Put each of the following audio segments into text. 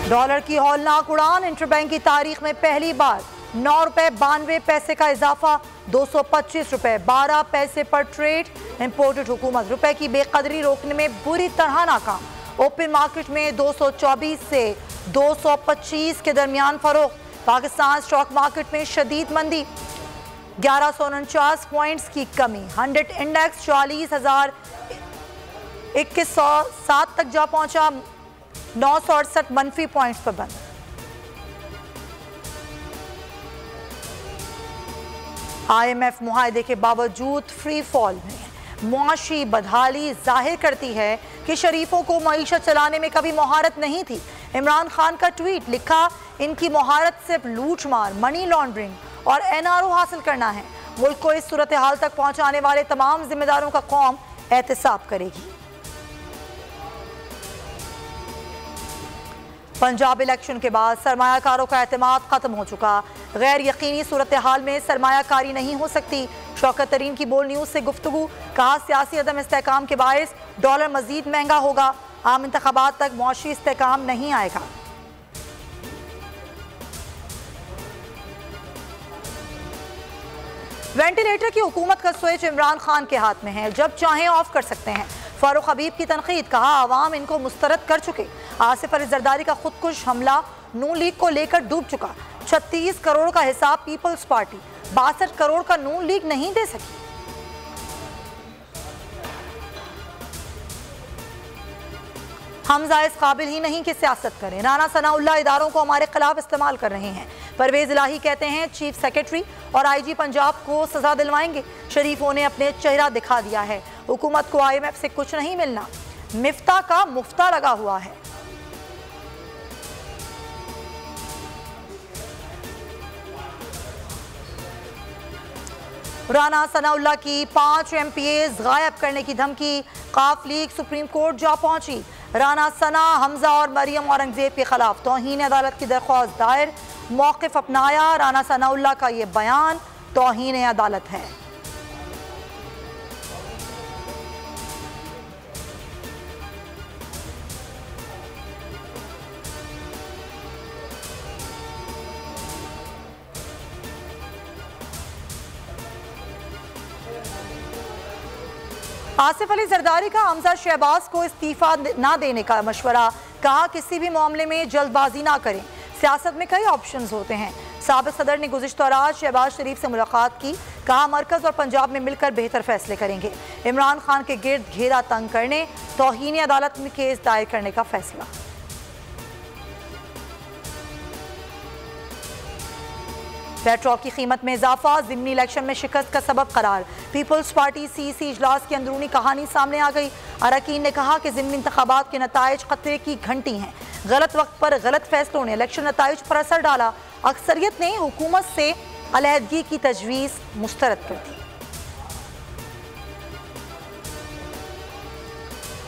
Dollar की हौलनाक उड़ान, interbank की तारीख में पहली बार 9 रुपए 92 पैसे का इजाफा, 225 रुपए 12 पैसे पर ट्रेड। इंपोर्टेड हुकूमत रुपए की बेकदरी रोकने में बुरी तरह नाकाम। ओपन मार्केट में 224 से 225 के दरमियान फरोख्त। पाकिस्तान स्टॉक मार्केट में शदीद मंदी, 1149 पॉइंट्स की कमी। 100 इंडेक्स 40,2107 तक जा पहुंचा, 968 मनफी पॉइंट्स पर बंद। IMF मुआहदे के बावजूद फ्री फॉल में मुआशी बदहाली जाहिर करती है कि शरीफों को मईशत चलाने में कभी महारत नहीं थी। इमरान खान का ट्वीट, लिखा इनकी महारत सिर्फ लूट मार, मनी लॉन्ड्रिंग और NRO हासिल करना है। मुल्क को इस सूरत हाल तक पहुंचाने वाले तमाम जिम्मेदारों का कौम एहतसाब करेगी। पंजाब इलेक्शन के बाद सरमायाकारों का एतमाद खत्म हो चुका। गैर यकीनी सूरत हाल में सरमायाकारी नहीं हो सकती। शौकत तरीन की बोल न्यूज़ से गुफ्तगू, कहा सियासी अदम इस्तेहकाम के बायस डॉलर मजीद महंगा होगा, आम इंतखाबात तक मुआशी इस्तेहकाम नहीं आएगा। वेंटिलेटर की हुकूमत का स्विच इमरान खान के हाथ में है, जब चाहें ऑफ कर सकते हैं। फारूक हबीब की तनकीद, कहा आवाम इनको मुस्तरद कर चुके। आसिफ अली जरदारी का खुदकुश हमला नून लीग को लेकर डूब चुका। 36 करोड़ का हिसाब पीपल्स पार्टी 62 करोड़ का नून लीग नहीं दे सकी। हमजा इस काबिल ही नहीं कि सियासत करें। राना सनाउल्लाह इदारों को हमारे खिलाफ इस्तेमाल कर रहे हैं। परवेज इलाही कहते हैं चीफ सेक्रेटरी और IG पंजाब को सजा दिलवाएंगे। शरीफों ने अपने चेहरा दिखा दिया है। हुकूमत को IMF से कुछ नहीं मिलना, मिफ्ता का मुफ्ता लगा हुआ है। राना सनाउल्लाह की 5 MPAs गायब करने की धमकी, काफ लीग सुप्रीम कोर्ट जा पहुंची। राना सना, हमजा और मरियम औरंगजेब के खिलाफ तौहीन अदालत की दरख्वास्त दायर, मौक़िफ़ अपनाया। राना सनाउल्लाह का ये बयान तौहीन अदालत है। आसिफ अली जरदारी का हमजा शहबाज को इस्तीफा ना देने का मशवरा, कहा किसी भी मामले में जल्दबाजी ना करें, सियासत में कई ऑप्शंस होते हैं। साबिक सदर ने गुज़िश्ता रात शहबाज शरीफ से मुलाकात की, कहा मरकज़ और पंजाब में मिलकर बेहतर फैसले करेंगे। इमरान खान के गिर्द घेरा तंग करने, तौहीन अदालत में केस दायर करने का फैसला। पेट्रोल की कीमत में इजाफा, ज़िमनी इलेक्शन में शिकस्त का सबब करार। पीपल्स पार्टी CEC इजलास की अंदरूनी कहानी सामने आ गई। अरकान ने कहा कि ज़िमनी इंतखाबात के नताइज खतरे की घंटी हैं। गलत वक्त पर गलत फैसलों ने इलेक्शन नताइज पर असर डाला। अक्सरियत ने हुकूमत से अलहदगी की तजवीज़ मुस्तरद कर दी।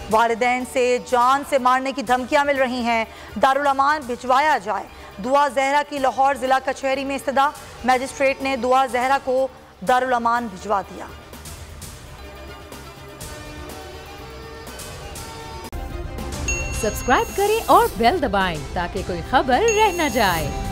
वालिदैन से जान से मारने की धमकियां मिल रही हैं, दारुल अमान भिजवाया जाए। दुआ जहरा की लाहौर जिला कचहरी में इस्तदा, मैजिस्ट्रेट ने दुआ जहरा को दारुल अमान भिजवा दिया। सब्सक्राइब करें और बेल दबाएं ताकि कोई खबर रह न जाए।